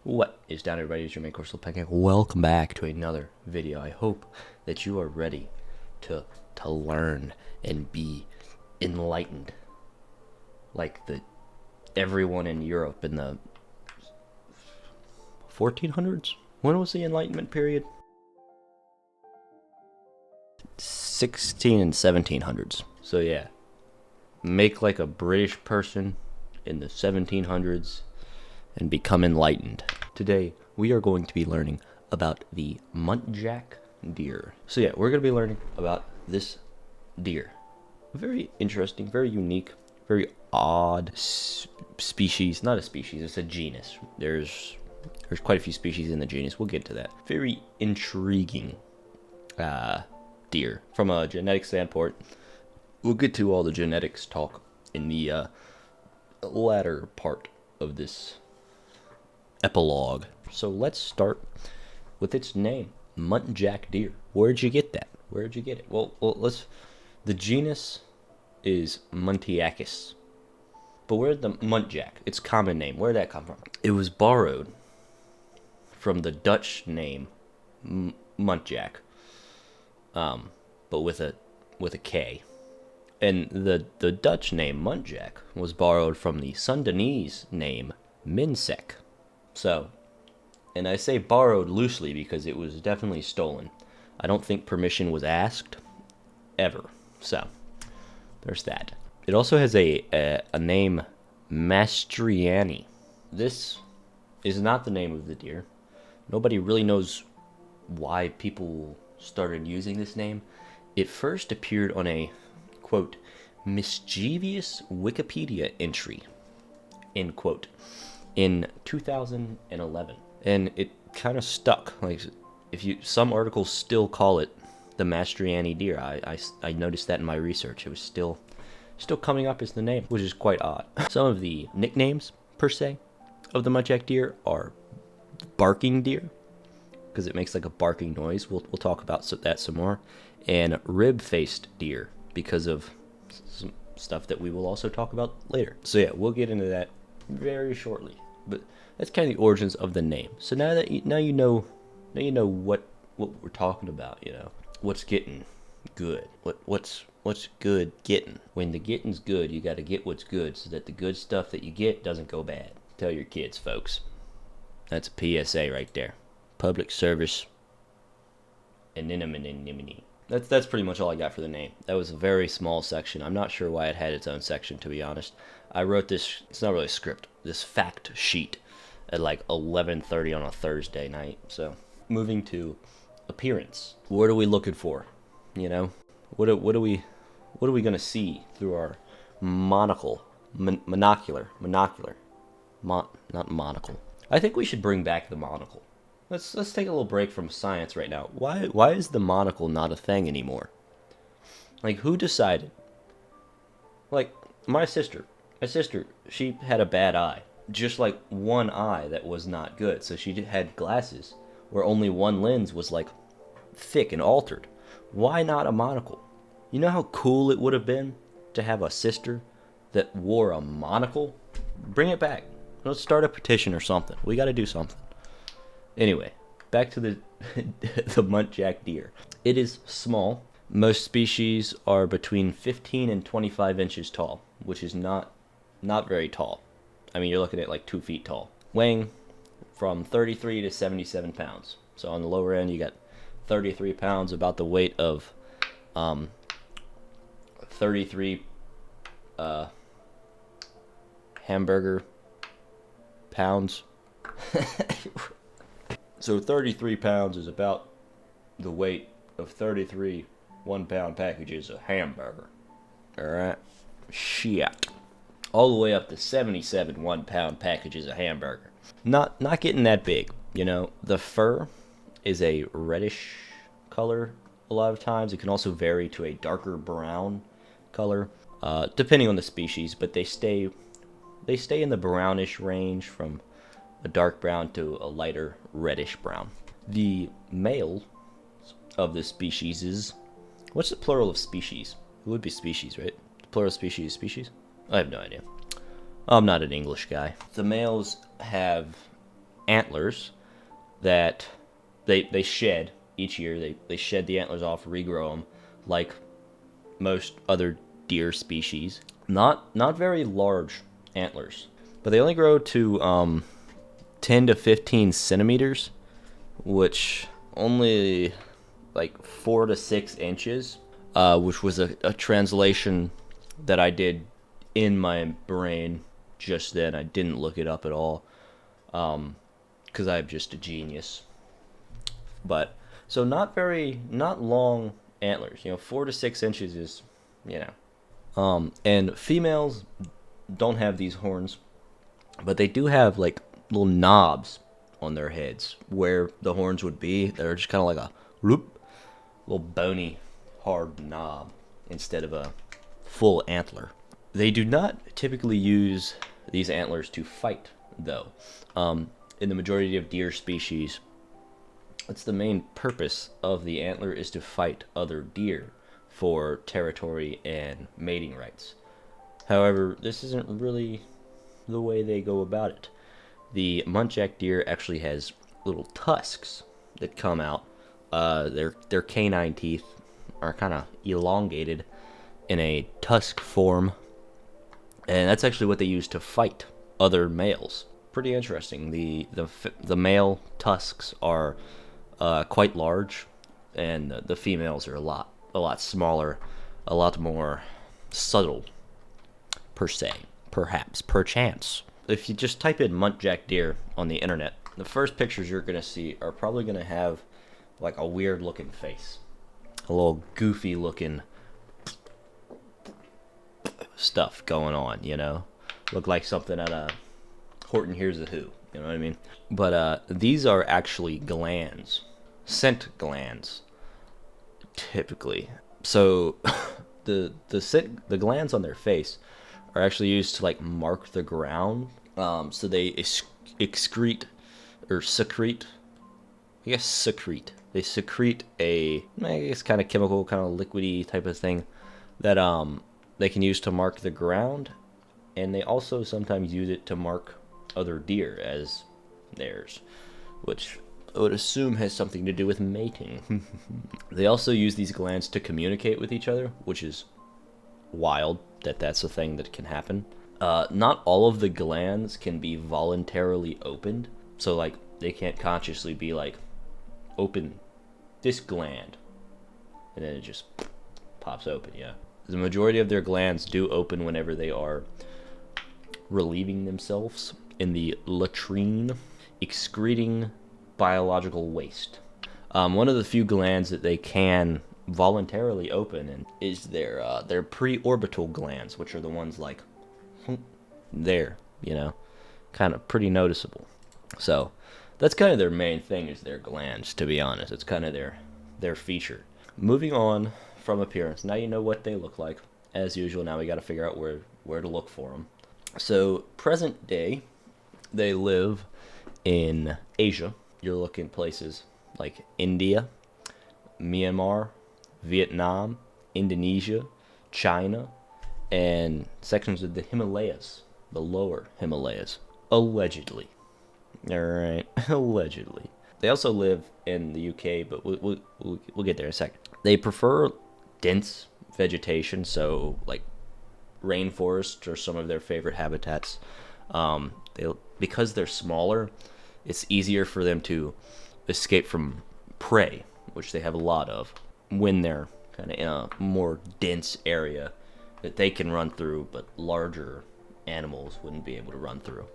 What is down, everybody? It's your main course, Pancake. Welcome back to another video. I hope that you are ready to learn and be enlightened, like everyone in Europe in the 1400s. When was the Enlightenment period? 16 and 1700s. So yeah, make like a British person in the 1700s and become enlightened. Today, we are going to be learning about the Muntjac deer. So yeah, we're going to be learning about this deer. Very interesting, very unique, very odd species. Not a species, it's a genus. There's quite a few species in the genus. We'll get to that. Very intriguing deer. From a genetic standpoint, we'll get to all the genetics talk in the latter part of this epilogue. So let's start with its name, Muntjac deer. Where'd you get that? Where'd you get it? Well, let's. The genus is Muntjacis, but where'd the Muntjac, its common name, where'd that come from? It was borrowed from the Dutch name Muntjac, but with a K. And the Dutch name Muntjac was borrowed from the Sundanese name Muntjac. So, and I say borrowed loosely because it was definitely stolen. I don't think permission was asked, ever. So, there's that. It also has a name, Mastriani. This is not the name of the deer. Nobody really knows why people started using this name. It first appeared on a, quote, mischievous Wikipedia entry, end quote, in 2011, and it kind of stuck. Like, some articles still call it the Mastriani deer. I noticed that in my research. It was still coming up as the name, which is quite odd. Some of the nicknames per se of the Muntjac deer are barking deer, because it makes like a barking noise. We'll talk about that some more, and rib-faced deer because of some stuff that we will also talk about later. So yeah, we'll get into that very shortly, but that's kind of the origins of the name. So now you know what we're talking about. You know what's getting good. What's good getting. When the getting's good, you got to get what's good, so that the good stuff that you get doesn't go bad. Tell your kids, folks. That's a PSA right there. Public service anonymity. That's pretty much all I got for the name. That was a very small section. I'm not sure why it had its own section, to be honest. I wrote this, it's not really a script, this fact sheet at like 11:30 on a Thursday night. So, moving to appearance. What are we looking for? You know? What are we going to see through our monocle? Not monocle. I think we should bring back the monocle. Let's take a little break from science right now. Why is the monocle not a thing anymore? Like, who decided? Like, my sister, she had a bad eye. Just like one eye that was not good. So she had glasses where only one lens was like thick and altered. Why not a monocle? You know how cool it would have been to have a sister that wore a monocle? Bring it back. Let's start a petition or something. We got to do something. Anyway, back to the the Muntjac deer. It is small. Most species are between 15 and 25 inches tall, which is not very tall. I mean, you're looking at like 2 feet tall. Weighing from 33 to 77 pounds. So on the lower end, you got 33 pounds, about the weight of 33 hamburger pounds. So 33 pounds is about the weight of 33 1-pound packages of hamburger. Alright? Shit. All the way up to 77 1-pound packages of hamburger. Not getting that big, you know. The fur is a reddish color a lot of times. It can also vary to a darker brown color, depending on the species, but they stay in the brownish range from a dark brown to a lighter reddish brown. The male of this species is, what's the plural of species? It would be species, right? The plural of species is species? I have no idea. I'm not an English guy. The males have antlers that they shed each year. They shed the antlers off, regrow them, like most other deer species. Not very large antlers, but they only grow to 10 to 15 centimeters, which only like 4 to 6 inches, which was a translation that I did in my brain just then. I didn't look it up at all, because I'm just a genius. But so not long antlers. 4 to 6 inches is, you know. And females don't have these horns, but they do have like little knobs on their heads where the horns would be. They're just kind of like a whoop, little bony, hard knob instead of a full antler. They do not typically use these antlers to fight, though. In the majority of deer species, that's the main purpose of the antler, is to fight other deer for territory and mating rights. However, this isn't really the way they go about it. The Muntjac deer actually has little tusks that come out. Their canine teeth are kind of elongated in a tusk form, and that's actually what they use to fight other males. Pretty interesting. The male tusks are quite large, and the females are a lot smaller, a lot more subtle, per se, perhaps, perchance. If you just type in Muntjac deer on the internet, the first pictures you're gonna see are probably gonna have like a weird looking face, a little goofy looking stuff going on, look like something at a Horton Hears a Who, you know what I mean? But these are actually glands, scent glands, typically. So the glands on their face are actually used to like mark the ground. So they excrete or secrete. I guess secrete. They secrete I guess kind of chemical, kind of liquidy type of thing that they can use to mark the ground, and they also sometimes use it to mark other deer as theirs, which I would assume has something to do with mating. They also use these glands to communicate with each other, which is wild that that's a thing that can happen. Not all of the glands can be voluntarily opened, so like they can't consciously be like, open this gland, and then it just pops open. Yeah, the majority of their glands do open whenever they are relieving themselves in the latrine, excreting biological waste. One of the few glands that they can voluntarily open is their preorbital glands, which are the ones like there, kind of pretty noticeable. So that's kind of their main thing, is their glands, to be honest. It's kind of their feature. Moving on from appearance, now you know what they look like. As usual, now we got to figure out where to look for them. So present day, they live in Asia. You're looking places like India, Myanmar, Vietnam, Indonesia, China, and sections of the Himalayas, the lower Himalayas, allegedly. Alright, allegedly. They also live in the UK, but we'll get there in a second. They prefer dense vegetation, so like rainforests are some of their favorite habitats. Because they're smaller, it's easier for them to escape from prey, which they have a lot of, when they're kind of in a more dense area that they can run through, but larger animals wouldn't be able to run through.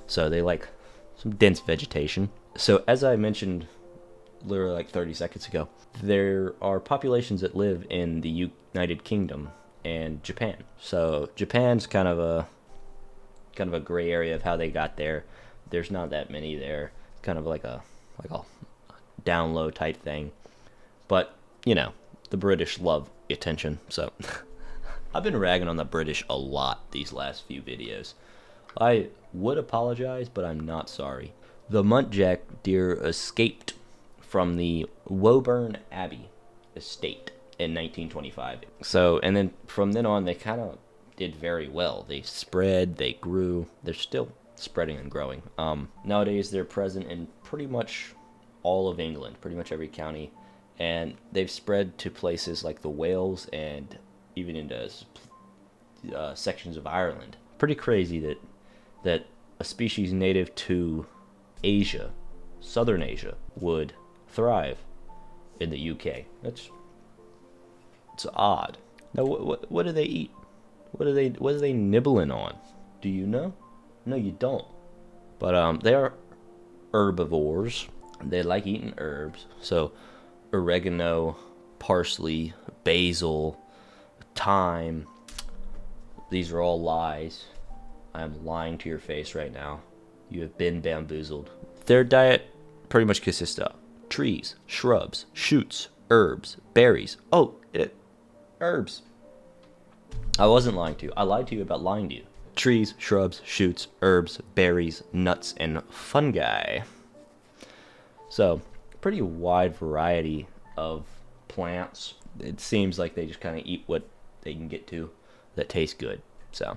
So they like some dense vegetation. So as I mentioned literally like 30 seconds ago, there are populations that live in the United Kingdom and Japan. So Japan's kind of a gray area of how they got there. There's not that many there. It's kind of like a down low type thing. But, the British love attention. So I've been ragging on the British a lot these last few videos. I would apologize, but I'm not sorry. The Muntjac deer escaped from the Woburn Abbey estate in 1925. So, and then from then on, they kind of did very well. They spread, they grew. They're still spreading and growing. Nowadays, they're present in pretty much all of England, pretty much every county, and they've spread to places like the Wales and even into sections of Ireland. Pretty crazy that a species native to Asia, Southern Asia, would thrive in the UK. It's odd. Now, what do they eat? What are they nibbling on? Do you know? No, you don't. But they are herbivores. They like eating herbs. So oregano, parsley, basil, thyme. These are all lies. I am lying to your face right now. You have been bamboozled. Their diet pretty much consists of trees, shrubs, shoots, herbs, berries. Herbs. I wasn't lying to you. I lied to you about lying to you. Trees, shrubs, shoots, herbs, berries, nuts, and fungi. So, pretty wide variety of plants. It seems like they just kind of eat what they can get to that tastes good. So,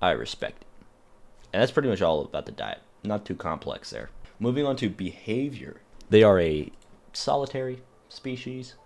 I respect it. And that's pretty much all about the diet. Not too complex there. Moving on to behavior. They are a solitary species,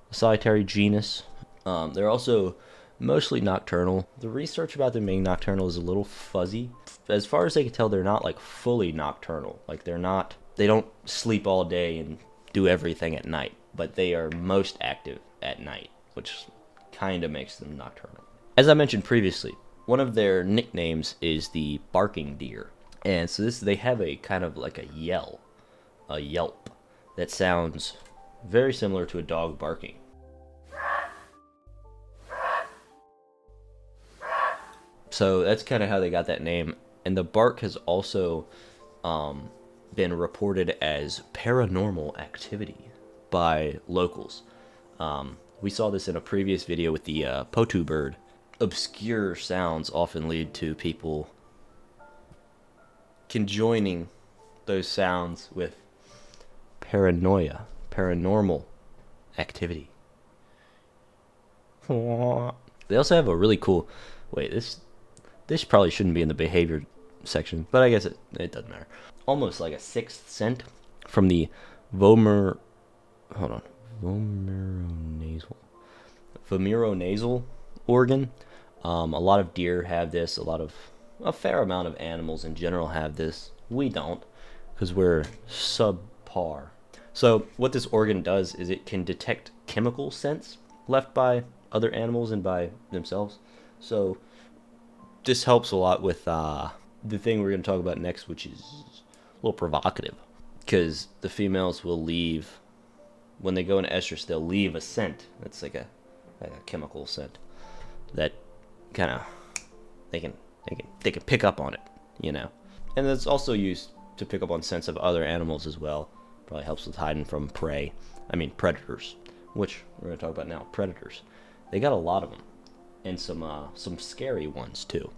a solitary genus. They're also mostly nocturnal. The research about them being nocturnal is a little fuzzy. As far as they can tell, they're not like fully nocturnal. Like they don't sleep all day and do everything at night, but they are most active at night, which kind of makes them nocturnal. As I mentioned previously, one of their nicknames is the barking deer. And so they have a kind of like a yelp that sounds very similar to a dog barking. So that's kind of how they got that name. And the bark has also been reported as paranormal activity by locals. We saw this in a previous video with the potu bird. Obscure sounds often lead to people conjoining those sounds with paranoia, paranormal activity. They also have a really cool... Wait, this probably shouldn't be in the behavior section, but I guess it doesn't matter. Almost like a sixth scent from the vomeronasal organ. A lot of deer have this. A fair amount of animals in general have this. We don't, because we're subpar. So what this organ does is it can detect chemical scents left by other animals and by themselves. So this helps a lot with the thing we're going to talk about next, which is a little provocative, because the females will leave, when they go into estrus, they'll leave a scent that's like a chemical scent that kind of they can pick up on it, you know. And it's also used to pick up on scents of other animals as well. Probably helps with hiding from predators, which we're going to talk about now. Predators, they got a lot of them, and some scary ones too.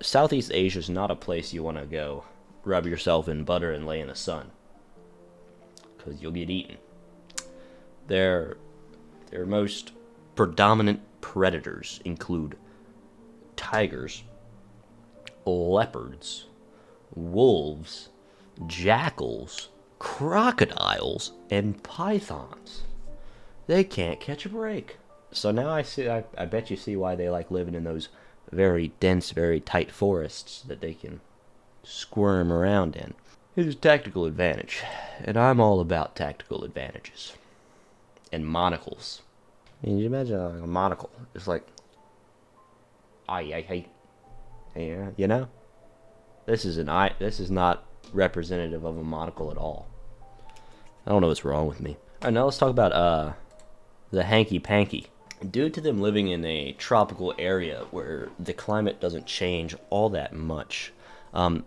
Southeast Asia is not a place you want to go rub yourself in butter and lay in the sun, because you'll get eaten. Their most predominant predators include tigers, leopards, wolves, jackals, crocodiles, and pythons. They can't catch a break. So now I bet you see why they like living in those very dense, very tight forests that they can squirm around in. It is a tactical advantage, and I'm all about tactical advantages. And monocles. Can you imagine a monocle? It's like, you know? This is not representative of a monocle at all. I don't know what's wrong with me. Alright, now let's talk about the hanky-panky. Due to them living in a tropical area where the climate doesn't change all that much,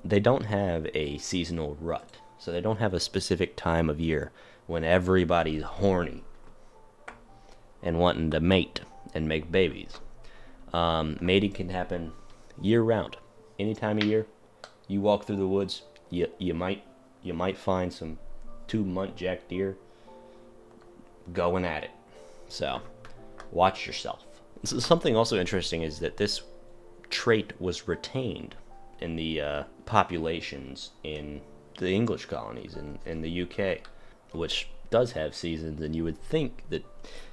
they don't have a seasonal rut. So they don't have a specific time of year when everybody's horny and wanting to mate and make babies. Mating can happen year-round. Any time of year, you walk through the woods, you might find some 2 Muntjac deer going at it. So watch yourself. So something also interesting is that this trait was retained in the populations in the English colonies in the UK, which does have seasons, and you would think that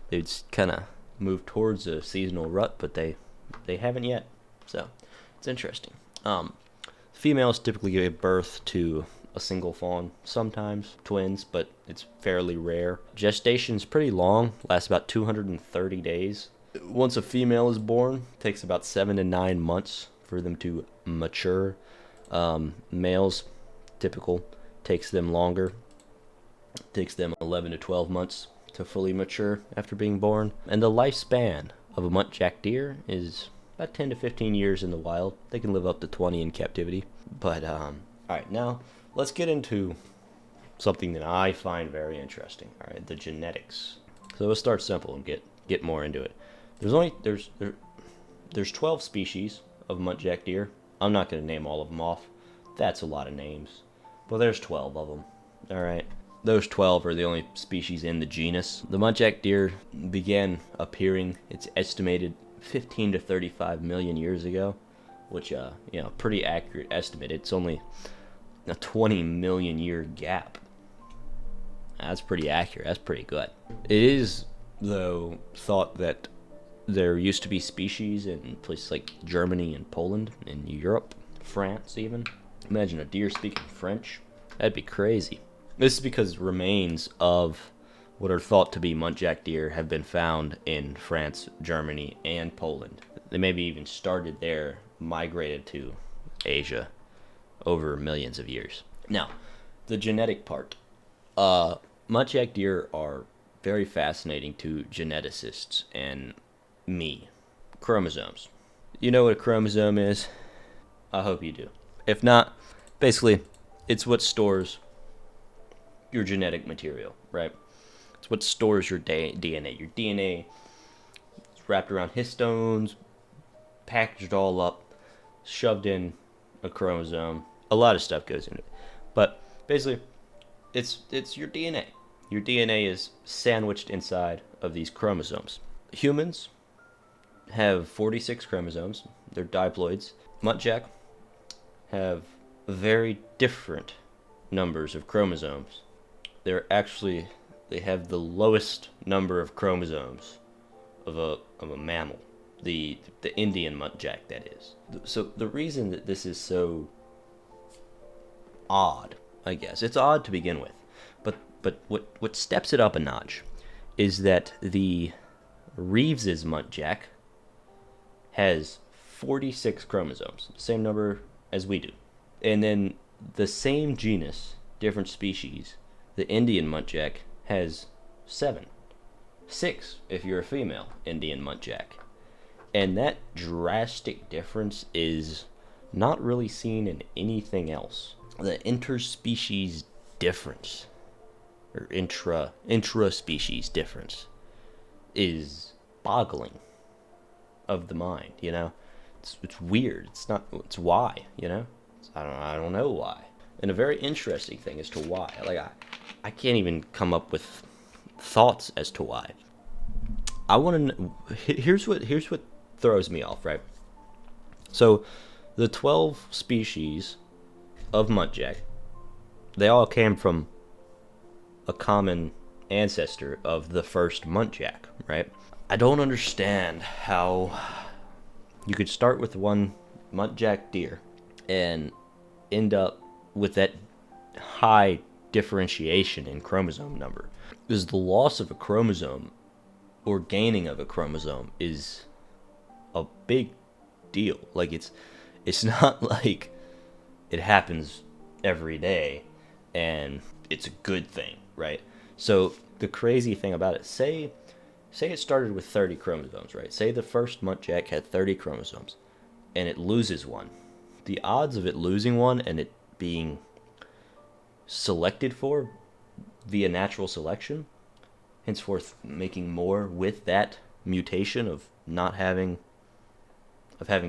they'd kind of move towards a seasonal rut, but they haven't yet. So it's interesting. Females typically give birth to a single fawn, sometimes twins, but it's fairly rare. Gestation's pretty long, lasts about 230 days. Once a female is born, it takes about 7 to 9 months for them to mature. Males, typical, takes them longer. It takes them 11 to 12 months to fully mature after being born. And the lifespan of a Muntjac deer is about 10 to 15 years in the wild. They can live up to 20 in captivity. But, alright, now let's get into something that I find very interesting. Alright, the genetics. So let's start simple and get more into it. There's 12 species of Muntjac deer. I'm not going to name all of them off. That's a lot of names. But there's 12 of them. Alright. Those 12 are the only species in the genus. The Muntjac deer began appearing, it's estimated, 15 to 35 million years ago, which, pretty accurate estimate. It's only a 20 million year gap. That's pretty accurate. That's pretty good. It is, though, thought that there used to be species in places like Germany and Poland, in Europe, France even. Imagine a deer speaking French. That'd be crazy. This is because remains of what are thought to be Muntjac deer have been found in France, Germany, and Poland. They maybe even started there, migrated to Asia over millions of years. Now, the genetic part. Muntjac deer are very fascinating to geneticists and me. Chromosomes. You know what a chromosome is? I hope you do. If not, basically, it's what stores your genetic material, right? It's what stores your DNA. Your DNA is wrapped around histones, packaged all up, shoved in a chromosome. A lot of stuff goes into it. But basically, it's your DNA. Your DNA is sandwiched inside of these chromosomes. Humans have 46 chromosomes. They're diploids. Muntjac have very different numbers of chromosomes. They have the lowest number of chromosomes of a mammal, the Indian Muntjac, that is. So the reason that this is so odd, I guess it's odd to begin with, but what steps it up a notch is that the Reeves's Muntjac has 46 chromosomes, the same number as we do, and then the same genus, different species, the Indian Muntjac has 7. 6 if you're a female Indian Muntjac. And that drastic difference is not really seen in anything else. The interspecies difference, or intra-species difference, is boggling of the mind, you know? It's weird. It's why, you know? I don't know why. And a very interesting thing as to why. Like, I can't even come up with thoughts as to why. I want to. Here's what throws me off, right? So, the 12 species of Muntjac, they all came from a common ancestor of the first Muntjac, right? I don't understand how you could start with one Muntjac deer and end up with that high differentiation in chromosome number. Because the loss of a chromosome or gaining of a chromosome is a big deal. Like, it's not like it happens every day and it's a good thing, right? So the crazy thing about it, say it started with 30 chromosomes, right? Say the first Muntjac had 30 chromosomes and it loses one. The odds of it losing one and it being selected for via natural selection, henceforth making more with that mutation of having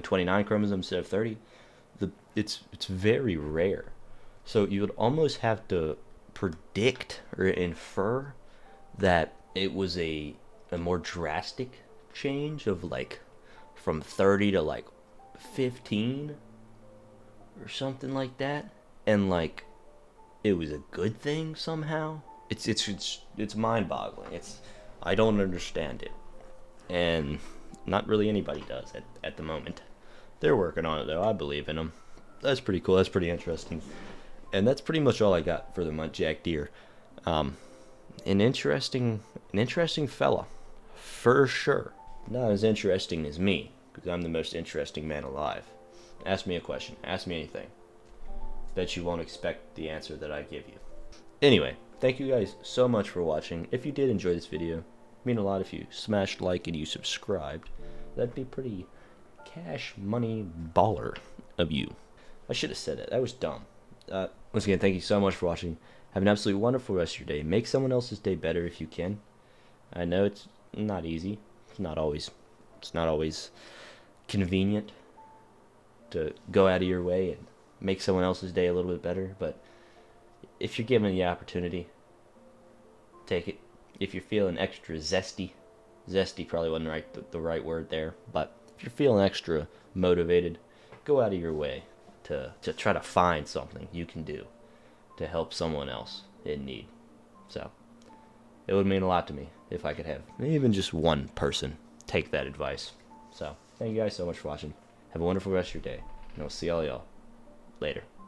29 chromosomes instead of 30, it's very rare. So you would almost have to predict or infer that it was a more drastic change of like from 30 to like 15 or something like that, and like it was a good thing somehow. It's mind-boggling. I don't understand it, and not really anybody does at the moment. They're working on it though. I believe in them. That's pretty cool. That's pretty interesting. And that's pretty much all I got for the Muntjac deer. Um, an interesting fella, for sure. Not as interesting as me, because I'm the most interesting man alive. Ask me a question. Ask me anything. Bet you won't expect the answer that I give you. Anyway, thank you guys so much for watching. If you did enjoy this video, it'd mean a lot if you smashed like and you subscribed. That'd be pretty cash money baller of you. I should have said it. That was dumb. Once again, thank you so much for watching. Have an absolutely wonderful rest of your day. Make someone else's day better if you can. I know it's not easy. It's not always convenient to go out of your way and make someone else's day a little bit better, but if you're given the opportunity, take it. If you're feeling extra zesty probably wasn't the right word there, but if you're feeling extra motivated, go out of your way to try to find something you can do to help someone else in need. So it would mean a lot to me if I could have even just one person take that advice. So thank you guys so much for watching. Have a wonderful rest of your day, and I'll see all y'all later.